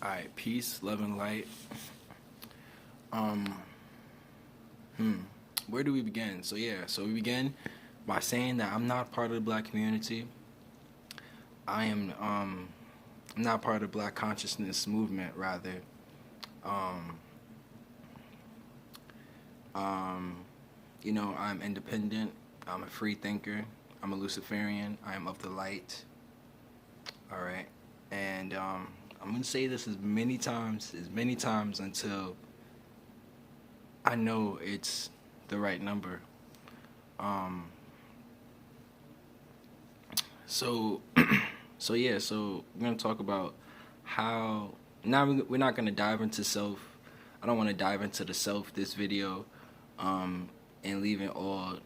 Alright, peace, love, and light. Um, where do we begin? So we begin by saying that I'm not part of the black community. I am not part of the black consciousness movement, rather. Um, um, I'm independent. I'm a free thinker. I'm a Luciferian. I am of the light. All right, and I'm gonna say this as many times until I know it's the right number. Um, so, so we're gonna talk about how. Now we're not gonna dive into self. I don't want to dive into the self this video, and leaving all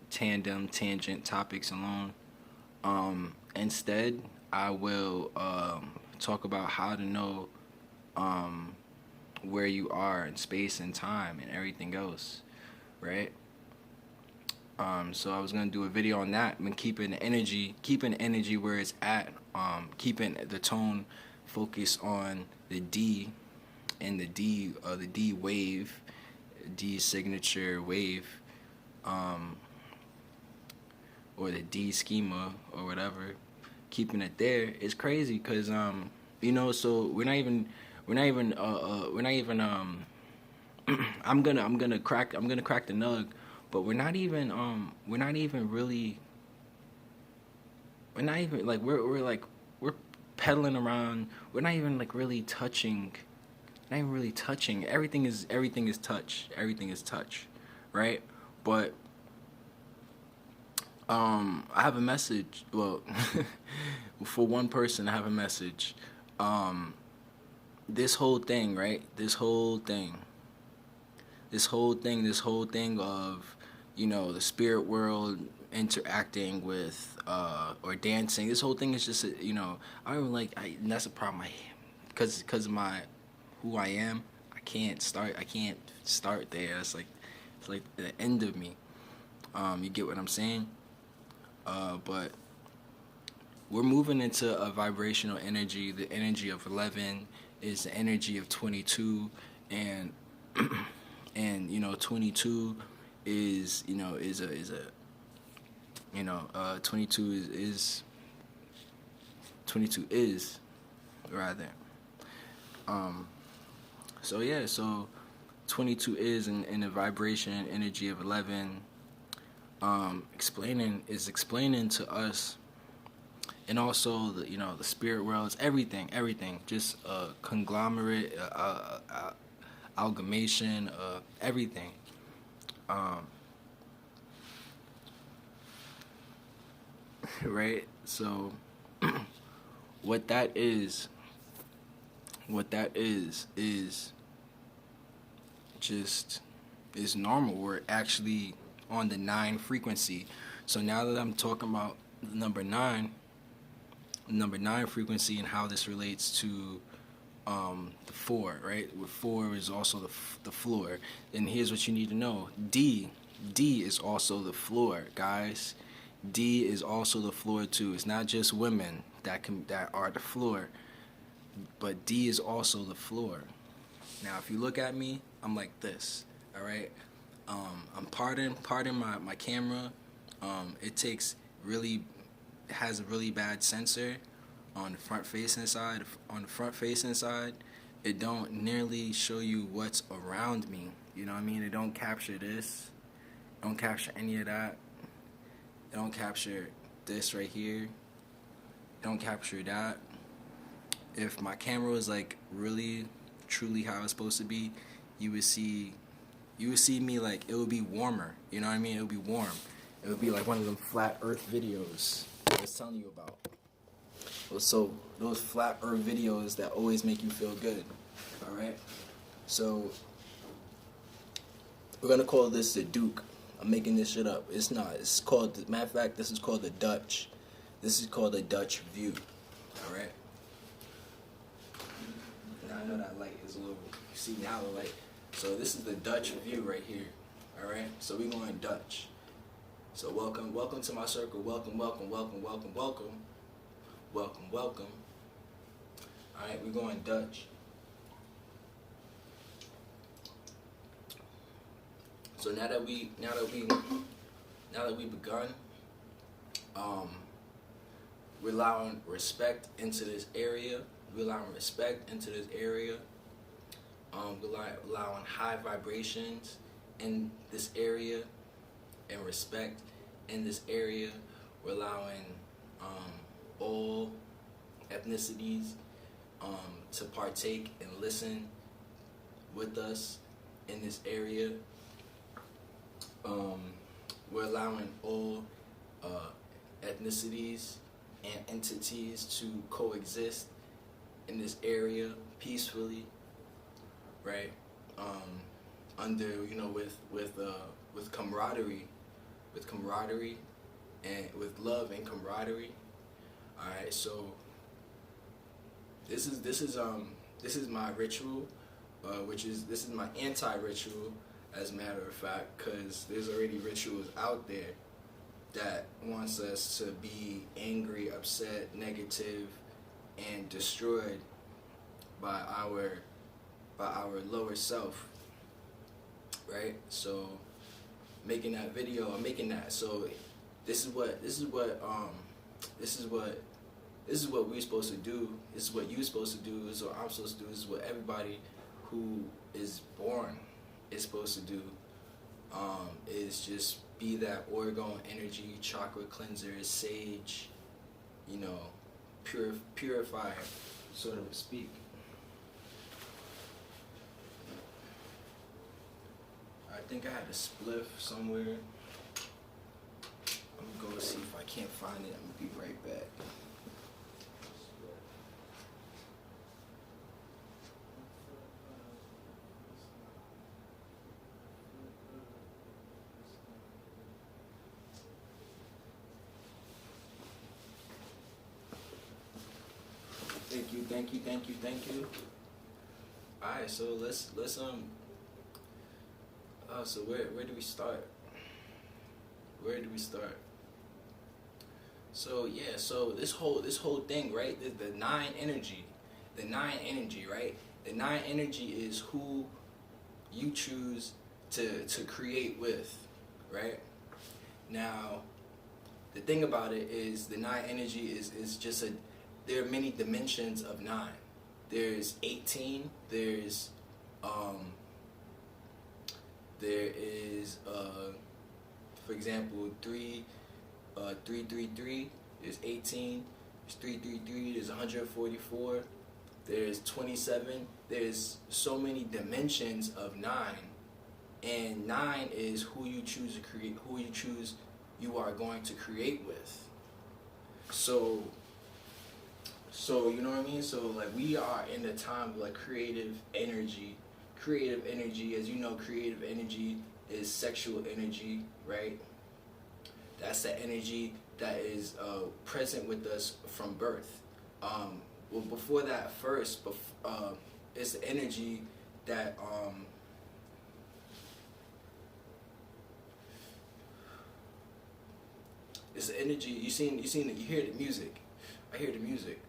tangent topics alone. Instead, I will talk about how to know where you are in space and time and everything else, right? So I was gonna do a video on that and keeping energy where it's at, keeping the tone focused on the D and the D wave, D signature wave, or the D schema or whatever. Keeping it there is crazy because so we're not even I'm gonna crack the nug, but we're not even really, we're not even like we're pedaling around. We're not even like really touching. Not even really touching. Everything is touch. Everything is touch, right? But I have a message. Well, for one person, I have a message. This whole thing, right? This whole thing of, the spirit world interacting with, or dancing. This whole thing is just, I don't like, that's a problem. Because of who I am, I can't start there. It's like the end of me. You get what I'm saying? But we're moving into a vibrational energy. The energy of 11 is the energy of 22, and and 22 is 22 is rather. So 22 is in the vibration energy of 11. Explaining to us, and also the spirit worlds, everything, just a conglomerate, amalgamation of everything. Right. So what that is just is normal. We're actually on the 9 frequency. So now that I'm talking about the number 9 frequency and how this relates to the 4, right? Where 4 is also the floor. And here's what you need to know: D is also the floor, guys. D is also the floor too. It's not just women that are the floor, but D is also the floor. Now, if you look at me, I'm like this. All right. I'm pardon my camera. It has a really bad sensor on the front facing side. On the front facing side, it don't nearly show you what's around me. You know what I mean? It don't capture this. Don't capture any of that. It don't capture this right here. Don't capture that. If my camera was like really, truly how it's supposed to be, you would see me like, it would be warmer. You know what I mean? It would be warm. It would be like one of them flat earth videos I was telling you about. So those flat earth videos that always make you feel good. Alright? So we're gonna call this the Duke. I'm making this shit up. It's not. It's called, matter of fact, this is called the Dutch. This is called the Dutch view. Alright? Now I know that light is a little, you see now the light. So this is the Dutch view right here. Alright? So we're going Dutch. So welcome to my circle. Welcome. Alright? All right, we're going Dutch. So now that we begun, we're allowing respect into this area. We're allowing respect into this area. We're allowing high vibrations in this area and respect in this area. We're allowing all ethnicities to partake and listen with us in this area. We're allowing all ethnicities and entities to coexist in this area peacefully, right? Under, with camaraderie, and with love and camaraderie. All right, so this is my ritual, this is my anti-ritual, as a matter of fact, because there's already rituals out there that wants us to be angry, upset, negative, and destroyed by our lower self, right? So making that video, I'm making that. So this is what we're supposed to do. This is what you're supposed to do. This is what I'm supposed to do. This is what everybody who is born is supposed to do. Is just be that orgone energy, chakra cleanser, sage, purifier, so to speak. I think I had a spliff somewhere. I'm gonna go see if I can't find it. I'm gonna be right back. Thank you. Alright, so let's so where do we start? So yeah, so this whole thing, right? The nine energy, right? The nine energy is who you choose to create with, right? Now, the thing about it is the nine energy is just there are many dimensions of 9. There's 18. There is, for example, 333. There's 18. There's 333. There's 144. There's 27. There's so many dimensions of 9, and 9 is who you choose to create. Who you are going to create with. So you know what I mean? So like we are in the time of like creative energy. Creative energy, as you know, creative energy is sexual energy, right? That's the energy that is present with us from birth. Well, before that, it's the energy that it's the energy you hear the music. I hear the music.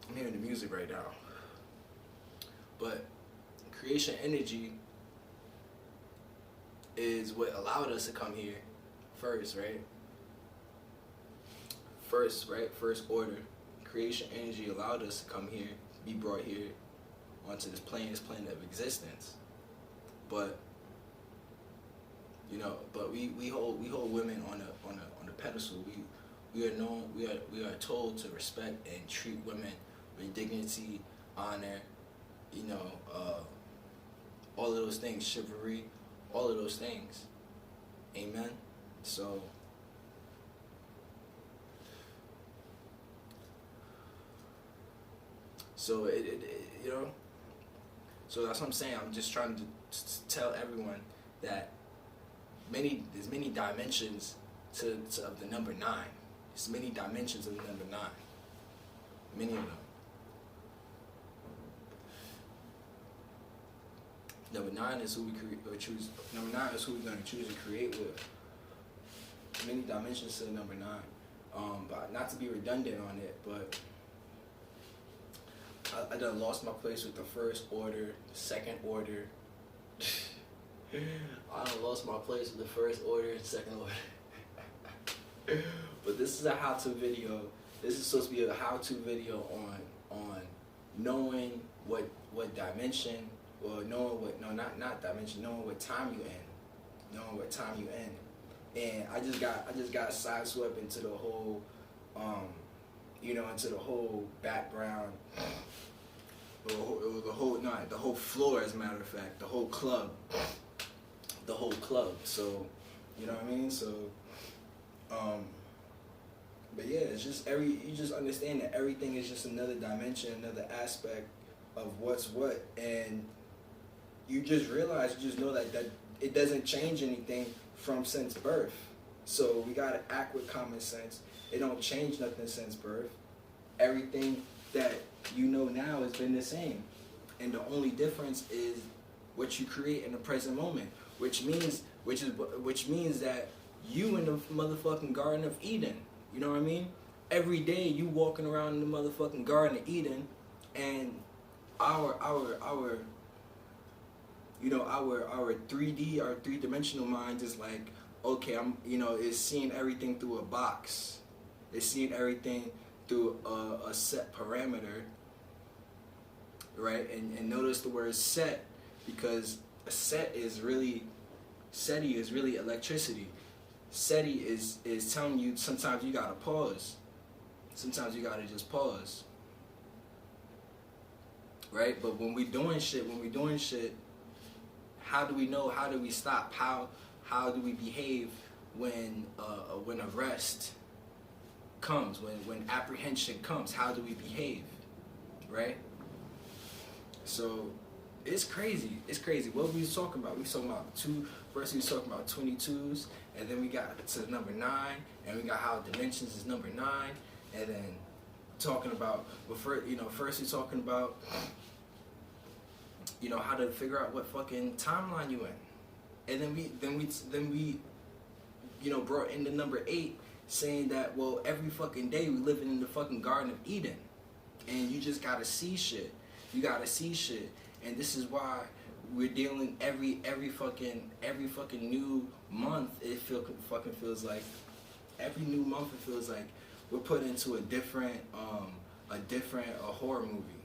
I'm hearing the music right now. But creation energy is what allowed us to come here first, right? First order. Creation energy allowed us to come here, be brought here onto this plane of existence. But we hold women on a pedestal. We are told to respect and treat women with dignity, honor, all of those things, chivalry, all of those things. Amen. So so that's what I'm saying. I'm just trying to tell everyone that there's many dimensions of the number 9. There's many dimensions of the number 9. Many of them. Number 9 is who we choose. Number 9 is who we're going to choose to create with. Many dimensions to the number 9. But not to be redundant on it, but I done lost my place with the first order, second order. I done lost my place with the first order and second order. But this is a how-to video. This is supposed to be a how-to video on knowing what dimension, or knowing what, no, not dimension, knowing what time you in, knowing what time you in. And I just got sideswept into the whole, into the whole background, the whole floor, as a matter of fact, the whole club. So, you know what I mean? So, but yeah, it's just you just understand that everything is just another dimension, another aspect of what's what, and you just realize, you just know that it doesn't change anything from since birth. So we gotta act with common sense. It don't change nothing since birth. Everything that you know now has been the same, and the only difference is what you create in the present moment, which means that you in the motherfucking Garden of Eden. You know what I mean? Every day you walking around in the motherfucking Garden of Eden, and our 3D, our three-dimensional mind is like, okay, is seeing everything through a box. It's seeing everything through a set parameter, right? And notice the word set, because a SETI is really electricity. SETI is telling you sometimes you gotta pause. Sometimes you gotta just pause. Right? But when we doing shit, how do we know? How do we stop? How do we behave when arrest comes, when apprehension comes? How do we behave? Right? So it's crazy. What we was talking about? We was talking about first we was talking about 22s, and then we got to number 9, and we got how dimensions is number 9, and then talking about, first we talking about, how to figure out what fucking timeline you in, and then we brought in the number 8, saying that, well, every fucking day we living in the fucking Garden of Eden, and you just gotta see shit. You gotta see shit, and this is why we're dealing every fucking new month. It feels like every new month. It feels like we're put into a different horror movie.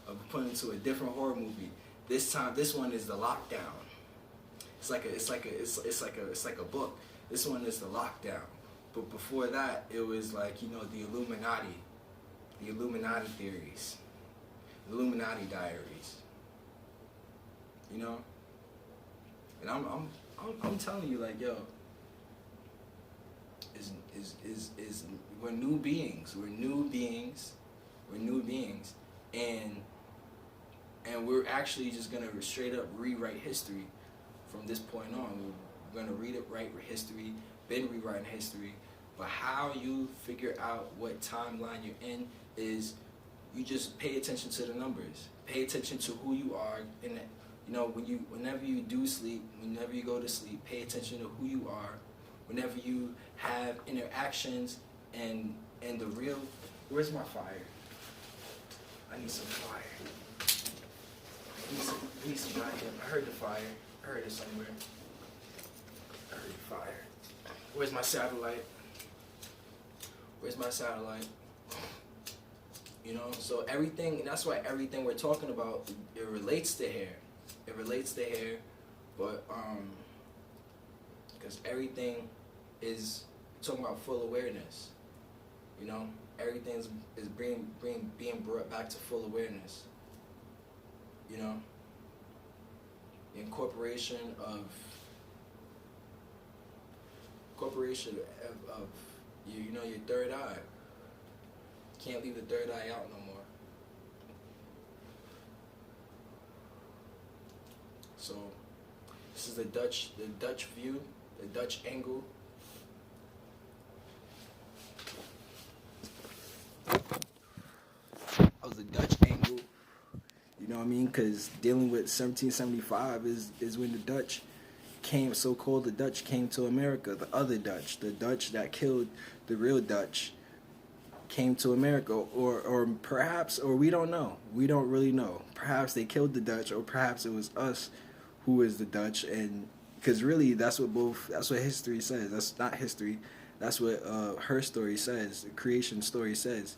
We're put into a different horror movie. This time, this one is the lockdown. It's like a book. This one is the lockdown. But before that, it was like, the Illuminati theories, Illuminati diaries. And I'm telling you, like, yo, we're new beings, and we're actually just gonna straight up rewrite history from this point on. We're gonna write history, been rewriting history. But how you figure out what timeline you're in is you just pay attention to the numbers, pay attention to who you are, and whenever you do sleep, whenever you go to sleep, pay attention to who you are. Whenever you have interactions and the real, where's my fire? I need some fire. I need some goddamn. I heard the fire. I heard it somewhere. I heard the fire. Where's my satellite? So everything, and that's why everything we're talking about, it relates to hair. But because everything is talking about full awareness. Everything is being brought back to full awareness. The incorporation of your third eye. Can't leave the third eye out no more. So this is the Dutch view, the Dutch angle. Of the Dutch angle, you know what I mean? Because dealing with 1775 is when the Dutch came, so-called the Dutch came to America. The other Dutch, the Dutch that killed the real Dutch, came to America, or perhaps, or we don't know. We don't really know. Perhaps they killed the Dutch, or perhaps it was us who is the Dutch, and because really that's what history says. That's not history. That's what her story says. The creation story says.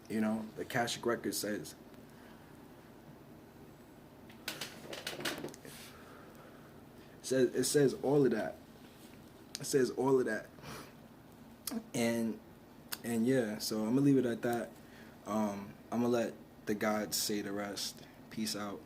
You know, the Akashic record says. It says all of that. It says all of that. And yeah, so I'm gonna leave it at that. I'm gonna let the gods say the rest. Peace out.